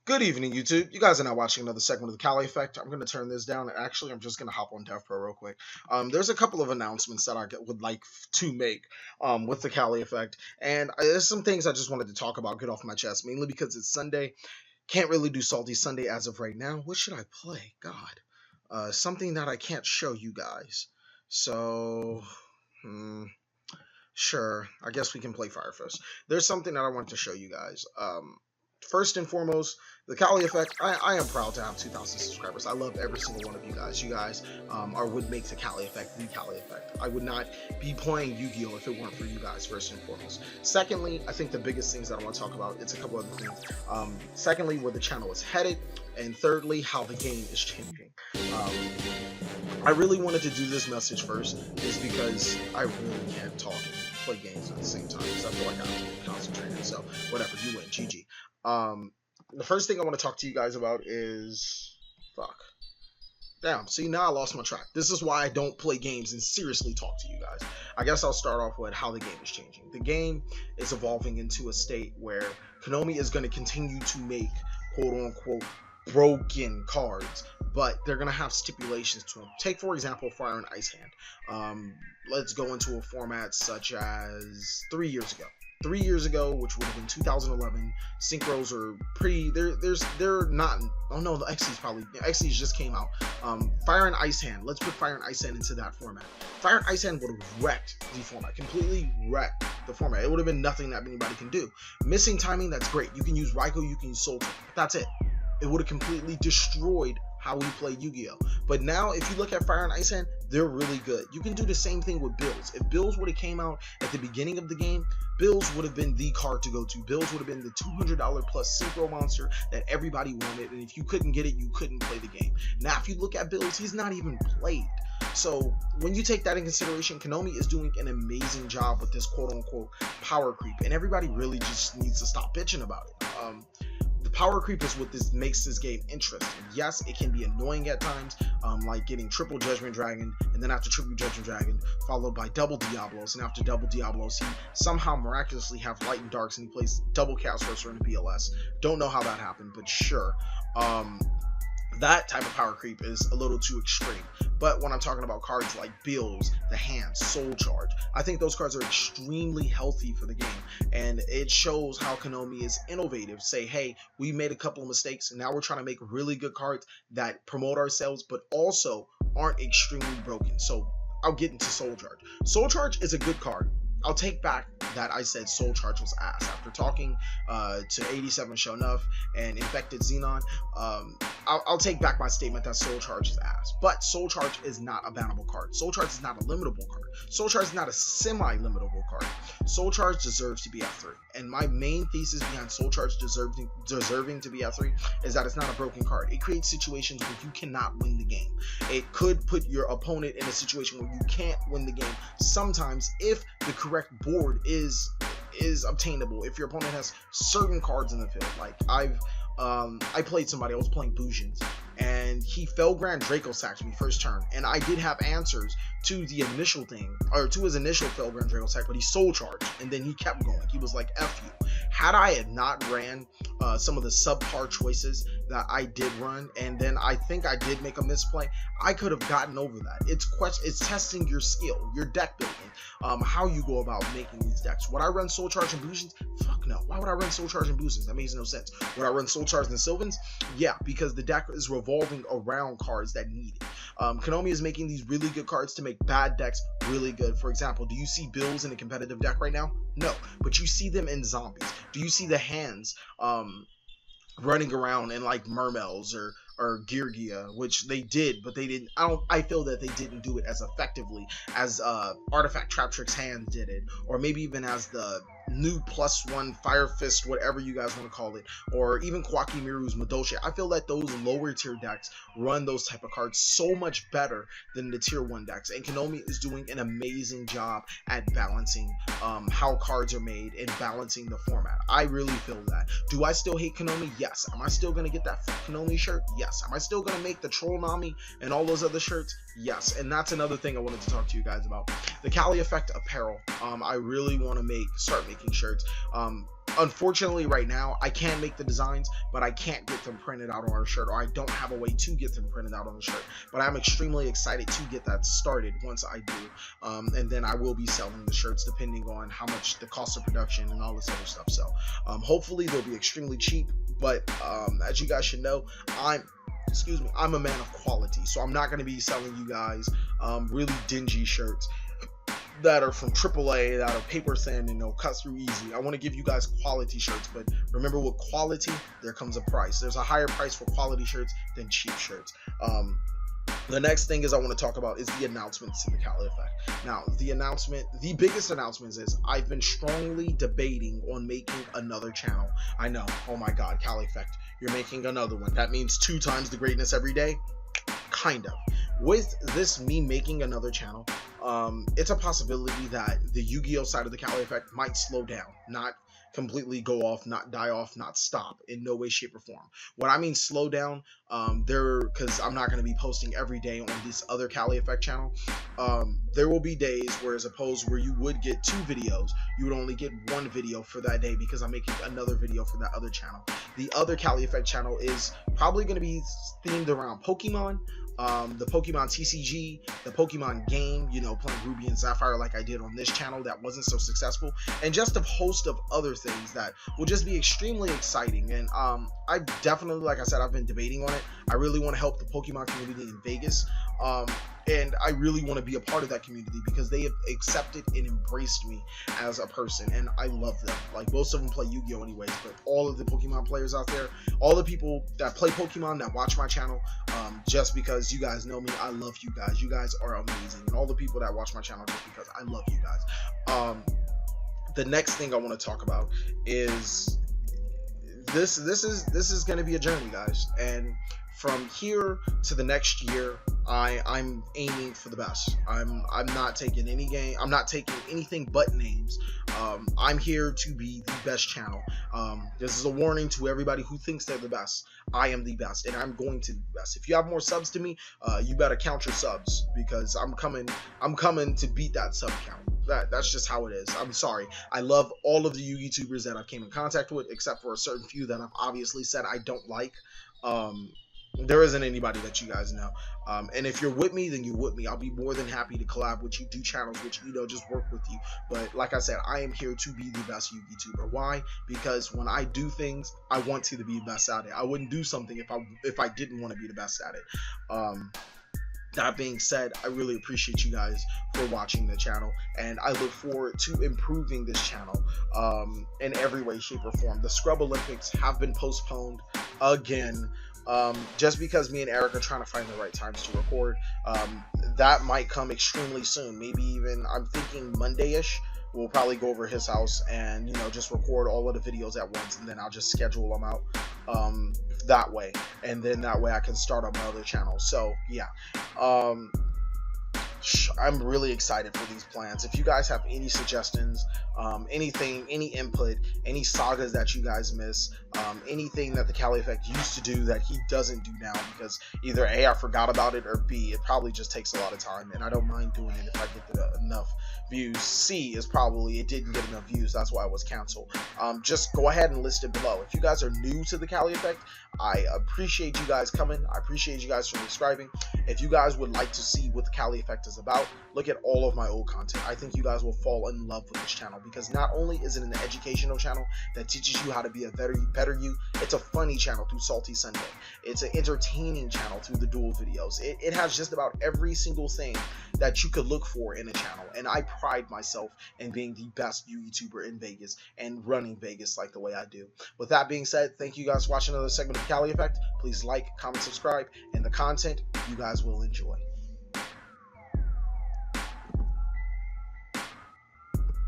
Good evening, YouTube. You guys are now watching another segment of the TheCaliEffect. I'm going to turn this down, and actually, I'm just going to hop on Devpro real quick. There's a couple of announcements that would like to make with the TheCaliEffect, and there's some things I just wanted to talk about, get off my chest, mainly because it's Sunday. Can't really do Salty Sunday as of right now. What should I play? God. Something that I can't show you guys. So, sure. I guess we can play Firefist. There's something that I want to show you guys. First and foremost, the TheCaliEffect. I am proud to have 2,000 subscribers. I love every single one of you guys. You guys would make the TheCaliEffect. I would not be playing Yu-Gi-Oh! If it weren't for you guys, first and foremost. Secondly, I think the biggest things that I want to talk about, it's a couple other things. Secondly, where the channel is headed. And thirdly, how the game is changing. I really wanted to do this message first is because I really can't talk and play games at the same time because I feel like I have to be concentrated. So whatever, you win, GG. The first thing I want to talk to you guys about is damn, see, now I lost my track. This is why I don't play games and seriously talk to you guys. I guess I'll start off with how the game is changing. The game is evolving into a state where Konami is going to continue to make quote-unquote broken cards, but they're going to have stipulations to them. Take, for example, Fire and Ice Hand. Let's go into a format such as 3 years ago. 3 years ago, which would have been 2011, synchros are pretty. They're not. Oh no, the XCs just came out. Fire and Ice Hand. Let's put Fire and Ice Hand into that format. Fire and Ice Hand would have wrecked the format, completely wrecked the format. It would have been nothing that anybody can do. Missing timing, that's great. You can use Raikou, you can use Soul. That's it. It would have completely destroyed how we play Yu-Gi-Oh! But now, if you look at Fire and Ice Hand, they're really good. You can do the same thing with Bills. If Bills would have came out at the beginning of the game, Bills would have been the card to go to. Bills would have been the $200 plus synchro monster that everybody wanted, and if you couldn't get it, you couldn't play the game. Now, if you look at Bills, he's not even played. So when you take that in consideration, Konami is doing an amazing job with this quote-unquote power creep, and everybody really just needs to stop bitching about it. The power creep is what makes this game interesting. Yes, it can be annoying at times, like getting triple Judgment Dragon, and then after triple Judgment Dragon, followed by double Diablos, and after double Diablos, he somehow miraculously have Light and Darks, and he plays double Chaos Sorcerer in the BLS. Don't know how that happened, but sure. That type of power creep is a little too extreme. But when I'm talking about cards like Bills, the Hand, Soul Charge, I think those cards are extremely healthy for the game. And it shows how Konami is innovative. Say, hey, we made a couple of mistakes, and now we're trying to make really good cards that promote ourselves, but also aren't extremely broken. So I'll get into Soul Charge. Soul Charge is a good card. I'll take back that I said Soul Charge was ass. After talking to 87 Shonuff and Infected Xenon, I'll take back my statement that Soul Charge is ass. But Soul Charge is not a bannable card. Soul Charge is not a limitable card. Soul Charge is not a semi-limitable card. Soul Charge deserves to be F3. And my main thesis behind Soul Charge deserving to be F3 is that it's not a broken card. It creates situations where you cannot win the game. It could put your opponent in a situation where you can't win the game sometimes if the correct board is obtainable, if your opponent has certain cards in the field. Like I played somebody, I was playing Bujins, and he Felgrand Draco sacked me first turn, and I did have answers to the initial thing, or to his initial Felgrand Draco sack, but he Soul Charged, and then he kept going. He was like, F you. Had I had not ran some of the subpar choices that I did run, and then I think I did make a misplay, I could have gotten over that. It's testing your skill, your deck building, how you go about making these decks. Would I run Soul Charge and Bujins? Fuck no. Why would I run Soul Charge and Bujins? That makes no sense. Would I run Soul Charge and Sylvans? Yeah, because the deck is revolving around cards that need it. Konami is making these really good cards to make bad decks really good. For example, do you see Bills in a competitive deck right now? No, but you see them in Zombies. Do you see the Hands running around in like Mermels or Geargia, which they did, but they didn't. I feel that they didn't do it as effectively as Artifact Trap Tricks Hand did it, or maybe even as the new +1 Fire Fist, whatever you guys want to call it, or even Kwaki Miru's Madolche. I feel that those lower tier decks run those type of cards so much better than the tier 1 decks, and Konami is doing an amazing job at balancing how cards are made and balancing the format. I really feel that. Do I still hate Konami? Yes. Am I still going to get that Konami shirt? Yes. Am I still going to make the Troll Nami and all those other shirts? Yes. And that's another thing I wanted to talk to you guys about. The TheCaliEffect apparel. I really want to start making making shirts. Unfortunately, right now, I can make the designs, but I can't get them printed out on a shirt, or I don't have a way to get them printed out on a shirt. But I'm extremely excited to get that started once I do. And then I will be selling the shirts depending on how much the cost of production and all this other stuff. So hopefully they'll be extremely cheap. But as you guys should know, I'm a man of quality. So I'm not going to be selling you guys really dingy shirts that are from AAA, that are paper thin and they'll cut through easy. I want to give you guys quality shirts, but remember, with quality there comes a price. There's a higher price for quality shirts than cheap shirts. The next thing is I want to talk about is the announcements to TheCaliEffect. Now, the biggest announcement is I've been strongly debating on making another channel. I know, oh my god, CaliEffect, you're making another one. That means 2 times the greatness every day? Kind of. With this, me making another channel, it's a possibility that the Yu-Gi-Oh side of the TheCaliEffect might slow down, not completely go off, not die off, not stop in no way, shape, or form. What I mean slow down, because I'm not going to be posting every day on this other TheCaliEffect channel. There will be days where, as opposed where you would get 2 videos, you would only get 1 video for that day because I'm making another video for that other channel. The other TheCaliEffect channel is probably going to be themed around Pokemon. The Pokemon TCG, the Pokemon game, you know, playing Ruby and Sapphire like I did on this channel that wasn't so successful, and just a host of other things that will just be extremely exciting. And I definitely, like I said, I've been debating on it. I really want to help the Pokemon community in Vegas, and I really want to be a part of that community because they have accepted and embraced me as a person, and I love them. Like, most of them play Yu-Gi-Oh anyways, but all of the Pokemon players out there, all the people that play Pokemon that watch my channel, just because you guys know me, I love you guys. You guys are amazing, and all the people that watch my channel just because I love you guys. The next thing I want to talk about is this is going to be a journey, guys, and from here to the next year, I'm aiming for the best. I'm not taking any game. I'm not taking anything but names. I'm here to be the best channel. This is a warning to everybody who thinks they're the best. I am the best, and I'm going to be the best. If you have more subs to me, you better count your subs, because I'm coming to beat that sub count. That's just how it is. I'm sorry. I love all of the YouTubers that I've came in contact with, except for a certain few that I've obviously said I don't like. There isn't anybody that you guys know. And if you're with me, then you're with me. I'll be more than happy to collab with you, do channels with you, just work with you. But like I said, I am here to be the best YouTuber. Why? Because when I do things, I want to be the best at it. I wouldn't do something if I didn't want to be the best at it. That being said, I really appreciate you guys for watching the channel, and I look forward to improving this channel in every way, shape, or form. The Scrub Olympics have been postponed again. Just because me and Eric are trying to find the right times to record. That might come extremely soon. Maybe even, I'm thinking Monday-ish. We'll probably go over his house and, you know, just record all of the videos at once, and then I'll just schedule them out that way, and then that way I can start on my other channel. So yeah, I'm really excited for these plans. If you guys have any suggestions, anything, any input, any sagas that you guys miss, anything that the TheCaliEffect used to do that he doesn't do now, because either A, I forgot about it, or B, it probably just takes a lot of time, and I don't mind doing it if I get enough views. C is probably it didn't get enough views, that's why it was canceled. Just go ahead and list it below. If you guys are new to the TheCaliEffect, I appreciate you guys coming. I appreciate you guys for subscribing. If you guys would like to see what the TheCaliEffect is about, look at all of my old content. I think you guys will fall in love with this channel, because not only is it an educational channel that teaches you how to be a better you, it's a funny channel through Salty Sunday. It's an entertaining channel through the duel videos. It has just about every single thing that you could look for in a channel, and I pride myself in being the best YouTuber in Vegas and running Vegas like the way I do. With that being said, thank you guys for watching another segment of TheCaliEffect. Please like, comment, subscribe, and the content you guys will enjoy.